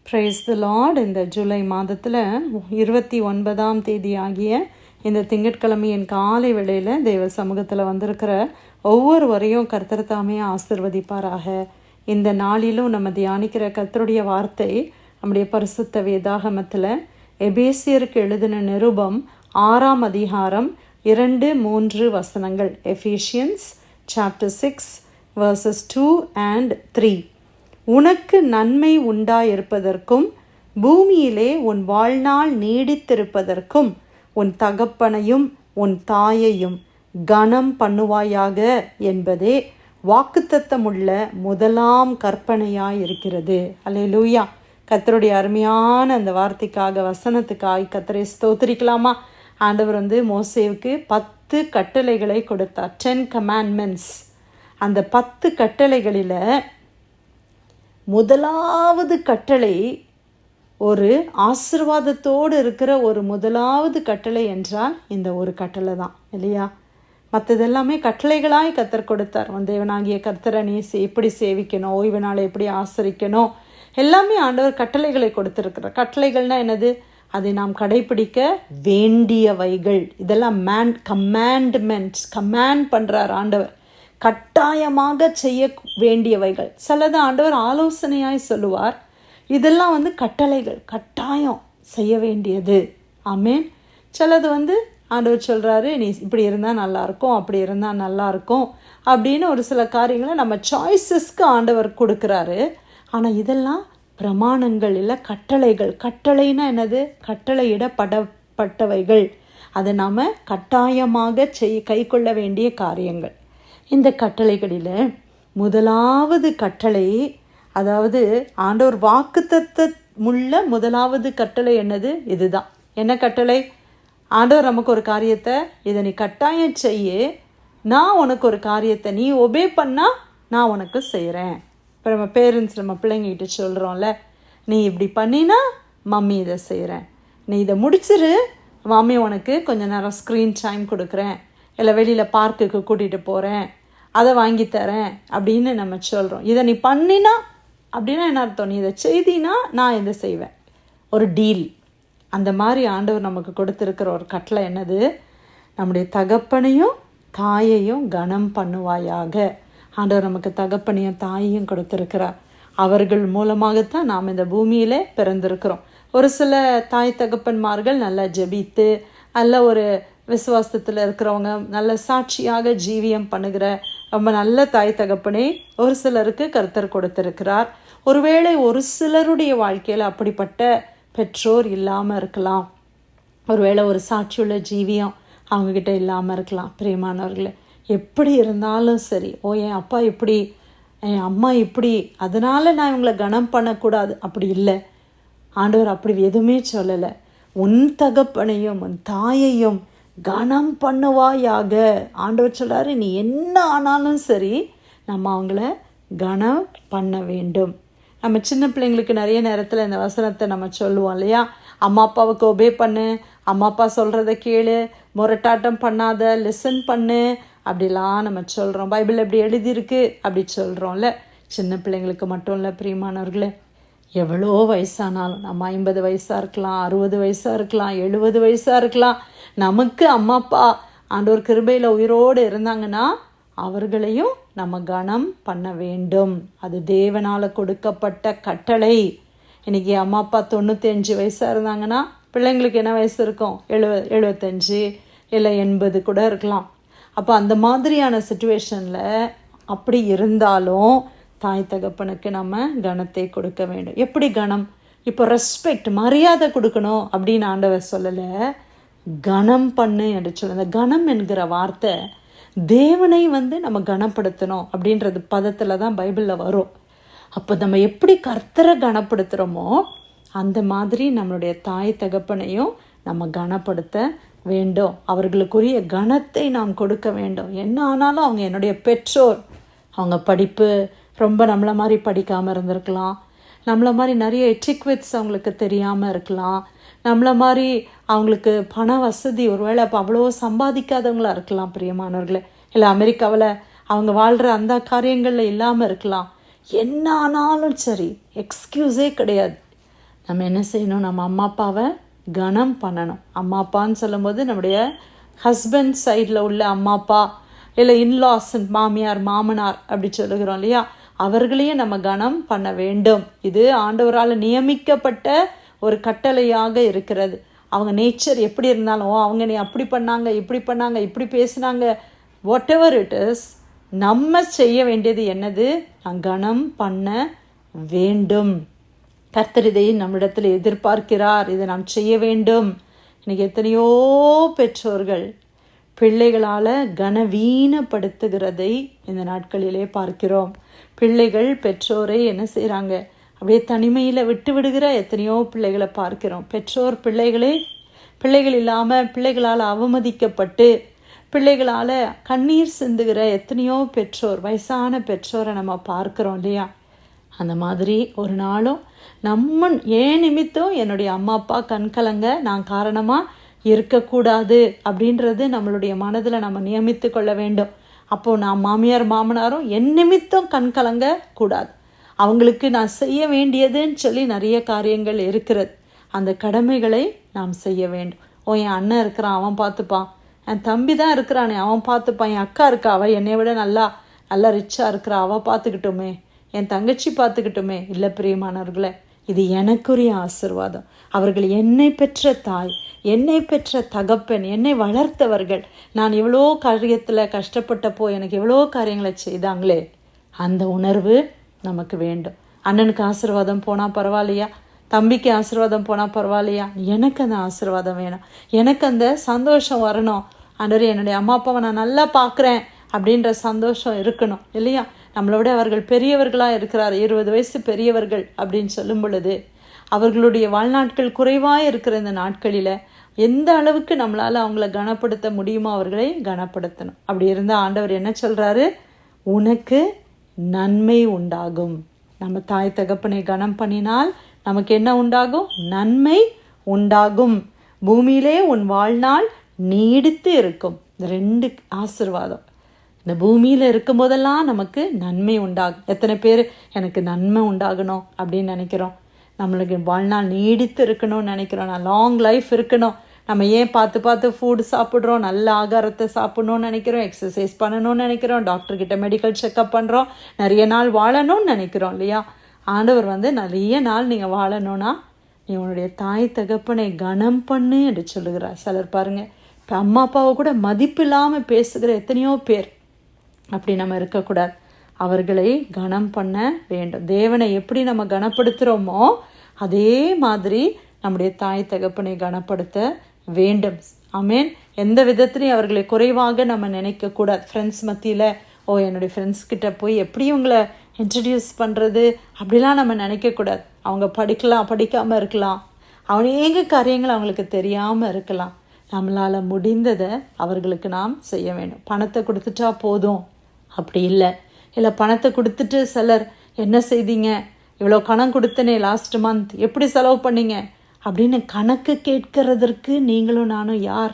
Praise the Lord. இந்த ஜூலை மாதத்தில் 29ஆம் தேதி ஆகிய இந்த திங்கட்கிழமையின் காலை வேளையில் தேவ சமூகத்தில் வந்திருக்கிற ஒவ்வொருவரையும் கர்த்தர் தாமே ஆசிர்வதிப்பாராக. இந்த நாளிலும் நம்ம தியானிக்கிற கர்த்தருடைய வார்த்தை நம்முடைய பரிசுத்த வேதாகமத்தில் எபேசியருக்கு எழுதின நிருபம் 6ஆம் அதிகாரம் 2-3 வசனங்கள். Ephesians chapter 6 verses 2 and 3. உனக்கு நன்மை உண்டாயிருப்பதற்கும் பூமியிலே உன் வாழ்நாள் நீடித்திருப்பதற்கும் உன் தகப்பனையும் உன் தாயையும் கனம் பண்ணுவாயாக என்பதே வாக்குத்தத்தமுள்ள முதலாம் கற்பனையாயிருக்கிறது. அல்லேலூயா. கர்த்தருடைய அருமையான அந்த வார்த்தைக்காக, வசனத்துக்காக கர்த்தரை ஸ்தோத்திரிக்கலாமா? ஆண்டவர் மோசேவுக்கு 10 கட்டளைகளை கொடுத்தார். 10 commandments. அந்த 10 கட்டளைகளில் முதலாவது கட்டளை ஒரு ஆசீர்வாதத்தோடு இருக்கிற ஒரு முதலாவது கட்டளை என்றால் இந்த ஒரு கட்டளை தான், இல்லையா? மற்றதெல்லாமே கட்டளைகளாய் கர்த்தர் கொடுத்தார். தேவனாகிய கர்த்தரை நீ எப்படி சேவிக்கணும், ஓய்வு நாளை எப்படி ஆசரிக்கணும், எல்லாமே ஆண்டவர் கட்டளைகளை கொடுத்துருக்கிறார். கட்டளைகள்னால் என்னது? அதை நாம் கடைப்பிடிக்க வேண்டியவைகள். இதெல்லாம் கமாண்ட்மெண்ட்ஸ். கமாண்ட் பண்ணுறார் ஆண்டவர், கட்டாயமாக செய்ய வேண்டியவைகள். சிலது ஆண்டவர் ஆலோசனையாய் சொல்லுவார். இதெல்லாம் கட்டளைகள், கட்டாயம் செய்ய வேண்டியது. ஆமேன். சிலது ஆண்டவர் சொல்கிறாரு, நீ இப்படி இருந்தால் நல்லாயிருக்கும், அப்படி இருந்தால் நல்லாயிருக்கும் அப்படின்னு ஒரு சில காரியங்களை நம்ம சாய்ஸஸ்க்கு ஆண்டவர் கொடுக்குறாரு. ஆனால் இதெல்லாம் பிரமாணங்கள் இல்லை, கட்டளைகள். கட்டளைன்னா என்னது? கட்டளையிடப்பட்டவைகள். அதை நாம் கட்டாயமாக கை கொள்ள வேண்டிய காரியங்கள். இந்த கட்டளைகளில் முதலாவது கட்டளை, அதாவது ஆண்டவர் வாக்குத்தத்தமுள்ள முதலாவது கட்டளை என்னது? இதுதான். என்ன கட்டளை? ஆண்டவர் நமக்கு ஒரு காரியத்தை, இதை நீ கட்டாயம் செய்ய, நான் உனக்கு ஒரு காரியத்தை நீ ஒபே பண்ணால் நான் உனக்கு செய்கிறேன். இப்போ நம்ம பேரண்ட்ஸ் நம்ம பிள்ளைங்கிட்ட சொல்கிறோம்ல, நீ இப்படி பண்ணினா மம்மி இதை செய்கிறேன், நீ இதை முடிச்சிரு மம்மி உனக்கு கொஞ்சம் நேரம் ஸ்க்ரீன் டைம் கொடுக்குறேன், இல்லை வெளியில் பார்க்குக்கு கூட்டிகிட்டு போகிறேன், அதை வாங்கி தரேன் அப்படின்னு நம்ம சொல்கிறோம். இதை நீ பண்ணினா அப்படின்னா என்ன அர்த்தம்? நீ இதை செய்தினா நான் இதை செய்வேன். ஒரு டீல். அந்த மாதிரி ஆண்டவர் நமக்கு கொடுத்துருக்கிற ஒரு கட்டளை என்னது? நம்முடைய தகப்பனையும் தாயையும் கனம் பண்ணுவாயாக. ஆண்டவர் நமக்கு தகப்பனையும் தாயையும் கொடுத்துருக்கிறார். அவர்கள் மூலமாகத்தான் நாம் இந்த பூமியிலே பிறந்திருக்கிறோம். ஒரு சில தாய் தகப்பன்மார்கள் நல்லா ஜெபித்து, நல்ல ஒரு விசுவாசத்தில் இருக்கிறவங்க, நல்ல சாட்சியாக ஜீவியம் பண்ணுகிற ரொம்ப நல்ல தாய் தகப்பனை ஒரு சிலருக்கு கர்த்தர் கொடுத்திருக்கிறார். ஒருவேளை ஒரு சிலருடைய வாழ்க்கையில் அப்படிப்பட்ட பெற்றோர் இல்லாமல் இருக்கலாம். ஒருவேளை ஒரு சாட்சியுள்ள ஜீவியம் அவங்கக்கிட்ட இல்லாமல் இருக்கலாம். பிரியமானவர்களே, எப்படி இருந்தாலும் சரி, என் அப்பா இப்படி, என் அம்மா இப்படி, அதனால் நான் இவங்களை கனம் பண்ணக்கூடாது, அப்படி இல்லை. ஆண்டவர் அப்படி எதுவுமே சொல்லலை. உன் தகப்பனையும் உன் தாயையும் கனம் பண்ணுவாயாக. ஆண்டவர் சொல்கிறாரு, நீ என்ன ஆனாலும் சரி நம்ம அவங்கள கனம் பண்ண வேண்டும். நம்ம சின்ன பிள்ளைங்களுக்கு நிறைய நேரத்தில் இந்த வசனத்தை நம்ம சொல்லுவோம் இல்லையா? அம்மா அப்பாவுக்கு ஒபே பண்ணு, அம்மா அப்பா சொல்கிறத கேளு, முரட்டாட்டம் பண்ணாத, லிசன் பண்ணு அப்படிலாம் நம்ம சொல்கிறோம். பைபிள் எப்படி எழுதியிருக்கு அப்படி சொல்கிறோம்ல. சின்ன பிள்ளைங்களுக்கு மட்டும் இல்லை பிரியமானவர்களே, எவ்வளோ வயசானாலும், நம்ம 50 வயசாக இருக்கலாம், 60 வயசாக இருக்கலாம், 70 வயசாக இருக்கலாம், நமக்கு அம்மா அப்பா ஆண்டவர் கிருபையில் உயிரோடு இருந்தாங்கன்னா அவர்களையும் நம்ம கனம் பண்ண வேண்டும். அது தேவனால் கொடுக்கப்பட்ட கட்டளை. இன்றைக்கி அம்மா அப்பா 95 வயசாக இருந்தாங்கன்னா பிள்ளைங்களுக்கு என்ன வயசு இருக்கும்? 75 இல்லை 80 கூட இருக்கலாம். அப்போ அந்த மாதிரியான சிச்சுவேஷனில் அப்படி இருந்தாலும் தாய் தகப்பனுக்கு நம்ம கனத்தை கொடுக்க வேண்டும். எப்படி கனம்? இப்போ ரெஸ்பெக்ட், மரியாதை கொடுக்கணும் அப்படின்னு ஆண்டவர் சொல்லலை, கனம் பண்ணு என்று சொல்ல. அந்த கனம் என்கிற வார்த்தை தேவனை நம்ம கனப்படுத்தணும் அப்படின்றது பதத்தில் தான் பைபிளில் வரும். அப்போ நம்ம எப்படி கர்த்தரை கனப்படுத்துகிறோமோ அந்த மாதிரி நம்மளுடைய தாய் தகப்பனையும் நம்ம கனப்படுத்த வேண்டும். அவர்களுக்குரிய கனத்தை நாம் கொடுக்க வேண்டும். என்ன ஆனாலும் அவங்க என்னுடைய பெற்றோர். அவங்க படிப்பு ரொம்ப நம்மளை மாதிரி படிக்காமல் இருந்திருக்கலாம், நம்மளை மாதிரி நிறைய எட்டிக்வெட்ஸ் அவங்களுக்கு தெரியாமல் இருக்கலாம், நம்மளை மாதிரி அவங்களுக்கு பண வசதி ஒருவேளை அப்போ அவ்வளோ சம்பாதிக்காதவங்களா இருக்கலாம் பிரியமானவர்களே. இல்லை அமெரிக்காவில் அவங்க வாழ்கிற அந்த காரியங்களில் இல்லாமல் இருக்கலாம். என்ன ஆனாலும் சரி, எக்ஸ்கியூஸே கிடையாது. நம்ம என்ன செய்யணும்? நம்ம அம்மா அப்பாவை கனம் பண்ணணும். அம்மா அப்பான்னு சொல்லும்போது நம்முடைய ஹஸ்பண்ட் சைடில் உள்ள அம்மா அப்பா, இல்லை இன்லாஸ், மாமியார் மாமனார் அப்படி சொல்லுகிறோம் இல்லையா, அவர்களையும் நம்ம கனம் பண்ண வேண்டும். இது ஆண்டவரால் நியமிக்கப்பட்ட ஒரு கட்டளையாக இருக்கிறது. அவங்க நேச்சர் எப்படி இருந்தாலும், அவங்க நீ அப்படி பண்ணாங்க, இப்படி பண்ணாங்க, இப்படி பேசினாங்க, வாட் எவர் இட் இஸ், நம்ம செய்ய வேண்டியது என்னது? கனம் பண்ண வேண்டும். கர்த்தர் இதை நம்மிடத்தில் எதிர்பார்க்கிறார். இதை நாம் செய்ய வேண்டும். இன்னைக்கு எத்தனையோ பெற்றோர்கள் பிள்ளைகளால் கனவீனப்படுத்துகிறதை இந்த நாட்களிலே பார்க்கிறோம். பிள்ளைகள் பெற்றோரை என்ன செய்கிறாங்க? அப்படியே தனிமையில் விட்டு விடுகிற எத்தனையோ பிள்ளைகளை பார்க்கிறோம். பெற்றோர் பிள்ளைகள் இல்லாமல் பிள்ளைகளால் அவமதிக்கப்பட்டு பிள்ளைகளால் கண்ணீர் சிந்துகிற எத்தனையோ பெற்றோர், வயசான பெற்றோரை நம்ம பார்க்குறோம் இல்லையா? அந்த மாதிரி ஒரு நாளும் ஏன் நிமித்தம் என்னுடைய அம்மா அப்பா கண்கலங்க நான் காரணமாக இருக்கக்கூடாது அப்படின்றது நம்மளுடைய மனதில் நம்ம நியமித்து கொள்ள வேண்டும். அப்போது நான் மாமியார் மாமனாரும் என் நிமித்தம் கண்கலங்க கூடாது. அவங்களுக்கு நான் செய்ய வேண்டியதுன்னு சொல்லி நிறைய காரியங்கள் இருக்கிறது. அந்த கடமைகளை நாம் செய்ய வேண்டும். என் அண்ணன் இருக்கிறான், அவன் பார்த்துப்பான். என் தம்பி தான் இருக்கிறானே, அவன் பார்த்துப்பான். என் அக்கா இருக்கா, அவள் என்னை விட நல்லா ரிச்சாக இருக்கிறா, அவள் பார்த்துக்கிட்டோமே. என் தங்கச்சி பார்த்துக்கிட்டோமே. இல்லை பிரியமானவர்களே, இது எனக்குரிய ஆசீர்வாதம். அவர்கள் என்னை பெற்ற தாய், என்னை பெற்ற தகப்பன், என்னை வளர்த்தவர்கள். நான் எவ்வளோ காரியத்தில் கஷ்டப்பட்டப்போ எனக்கு எவ்வளோ காரியங்களை செய்தாங்களே, அந்த உணர்வு நமக்கு வேண்டும். அண்ணனுக்கு ஆசீர்வாதம் போனால் பரவாயில்லையா, தம்பிக்கு ஆசீர்வாதம் போனால் பரவாயில்லையா, எனக்கு அந்த ஆசீர்வாதம் வேணும். எனக்கு அந்த சந்தோஷம் வரணும். ஆண்டவரே, என்னுடைய அம்மா அப்பாவை நான் நல்லா பார்க்குறேன் அப்படின்ற சந்தோஷம் இருக்கணும் இல்லையா? நம்மளோட அவர்கள் பெரியவர்களாக இருக்கிறார், 20 வயசு பெரியவர்கள் அப்படின்னு சொல்லும் பொழுது அவர்களுடைய வாழ்நாட்கள் குறைவாக இருக்கிற இந்த நாட்களில் எந்த அளவுக்கு நம்மளால் அவங்கள கனப்படுத்த முடியுமோ அவர்களை கனப்படுத்தணும். அப்படி இருந்தால் ஆண்டவர் என்ன சொல்கிறாரு? உனக்கு நன்மை உண்டாகும். நம்ம தாய் தகப்பனை கனம் பண்ணினால் நமக்கு என்ன உண்டாகும்? நன்மை உண்டாகும். பூமியிலே உன் வாழ்நாள் நீடித்து இருக்கும். இந்த 2 ஆசீர்வாதம் இந்த பூமியில் இருக்கும் போதெல்லாம் நமக்கு நன்மை உண்டாகும். எத்தனை பேர் எனக்கு நன்மை உண்டாகணும் அப்படின்னு நினைக்கிறோம்? நம்மளுக்கு வாழ்நாள் நீடித்து இருக்கணும்னு நினைக்கிறோம். நான் லாங் லைஃப் இருக்கணும். நம்ம ஏன் பார்த்து ஃபுட் சாப்பிட்றோம்? நல்ல ஆகாரத்தை சாப்பிட்ணுன்னு நினைக்கிறோம், எக்ஸசைஸ் பண்ணணும்னு நினைக்கிறோம், டாக்டர்கிட்ட மெடிக்கல் செக்கப் பண்ணுறோம், நிறைய நாள் வாழணும்னு நினைக்கிறோம் இல்லையா? ஆண்டவர் நிறைய நாள் நீங்கள் வாழணும்னா நீ உன்னுடைய தாய் தகப்பனை கனம் பண்ணு என்று சொல்லுகிறார். சிலர் பாருங்கள், இப்போ அம்மா அப்பாவை கூட மதிப்பு இல்லாமல் பேசுகிற எத்தனையோ பேர். அப்படி நம்ம இருக்கக்கூடாது. அவர்களை கனம் பண்ண வேண்டும். தேவனை எப்படி நம்ம கனப்படுத்துகிறோமோ அதே மாதிரி நம்முடைய தாய் தகப்பனை கனப்படுத்த வேண்டும். ஆமேன். எந்த விதத்துலையும் அவர்களை குறைவாக நம்ம நினைக்கக்கூடாது. ஃப்ரெண்ட்ஸ் மத்தியில் என்னுடைய ஃப்ரெண்ட்ஸ் கிட்ட போய் எப்படி உங்களை இன்ட்ரடியூஸ் பண்ணுறது அப்படிலாம் நம்ம நினைக்கக்கூடாது. அவங்க படிக்காமல் இருக்கலாம், அநேக காரியங்கள் அவங்களுக்கு தெரியாமல் இருக்கலாம். நம்மளால் முடிந்ததை அவர்களுக்கு நாம் செய்ய வேண்டும். பணத்தை கொடுத்துட்டா போதும் அப்படி இல்லை பணத்தை கொடுத்துட்டு சிலர் என்ன செய்தீங்க, இவ்வளோ கணக்கு கொடுத்தனே லாஸ்ட் மந்த், எப்படி செலவு பண்ணீங்க அப்படின்னு கணக்கு கேட்கறதற்கு நீங்களும் நானும் யார்?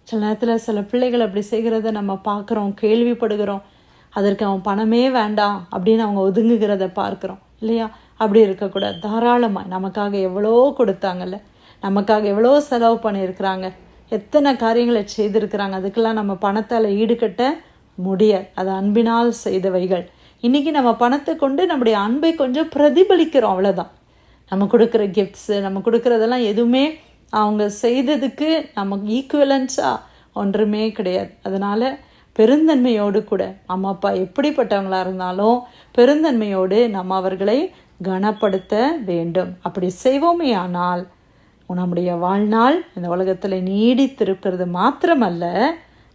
சில நேரத்தில் சில பிள்ளைகள் அப்படி செய்கிறத நம்ம பார்க்குறோம், கேள்விப்படுகிறோம். அதற்கு அவன் பணமே வேண்டாம் அப்படின்னு அவங்க ஒதுங்குகிறத பார்க்குறோம் இல்லையா? அப்படி இருக்கக்கூடாது. தாராளமாக நமக்காக எவ்வளோ கொடுத்தாங்கல்ல, நமக்காக எவ்வளோ செலவு பண்ணியிருக்கிறாங்க, எத்தனை காரியங்களை செய்திருக்கிறாங்க. அதுக்கெல்லாம் நம்ம பணத்தால் ஈடுகட்ட முடியாது. அது அன்பினால் செய்தவைகள். இன்றைக்கி நம்ம பணத்தை கொண்டு நம்முடைய அன்பை கொஞ்சம் பிரதிபலிக்கிறோம், அவ்வளோதான். நம்ம கொடுக்குற கிஃப்ட்ஸு, நம்ம கொடுக்குறதெல்லாம் எதுவுமே அவங்க செய்ததுக்கு நமக்கு ஈக்குவலன்ஸாக ஒன்றுமே கிடையாது. அதனால் பெருந்தன்மையோடு கூட அம்மா அப்பா எப்படிப்பட்டவங்களாக இருந்தாலும் பெருந்தன்மையோடு நம்ம அவர்களை கனப்படுத்த வேண்டும். அப்படி செய்வோமே ஆனால் நம்முடைய வாழ்நாள் இந்த உலகத்தில் நீடித்திருக்கிறது மாத்திரமல்ல,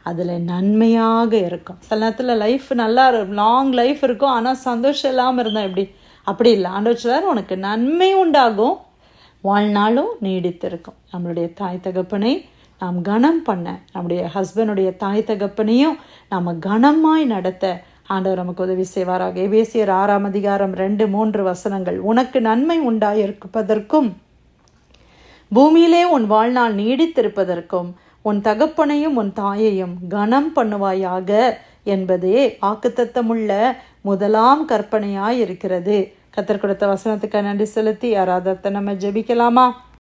அதில் நன்மையாக இருக்கும். சில நேரத்தில் லைஃப் நல்லா லாங் லைஃப் இருக்கும், ஆனால் சந்தோஷம் இல்லாமல் இருந்தால் எப்படி? அப்படி இல்லை. ஆண்டவர் சொல்றார், உனக்கு நன்மை உண்டாகும், வாழ்நாளும் நீடித்திருக்கும். நம்மளுடைய தாய் தகப்பனை நாம் கனம் பண்ண, நம்முடைய ஹஸ்பண்டுடைய தாய் தகப்பனையும் நாம் கனமாய் நடத்த ஆண்டவர் நமக்கு உதவி செய்வாராக. எபேசியர் 6ஆம் அதிகாரம் 2-3 வசனங்கள். உனக்கு நன்மை உண்டாயிருப்பதற்கும் பூமியிலே உன் வாழ்நாள் நீடித்திருப்பதற்கும் உன் தகப்பனையும் உன் தாயையும் கனம் பண்ணுவாயாக என்பதே வாக்குத்தத்தமுள்ள முதலாம் கற்பனையாய் இருக்கிறது. கத்தர் கொடுத்த வசனத்துக்கு நன்றி செலுத்தி ஆராதத்தை நம்ம ஜெபிக்கலாமா?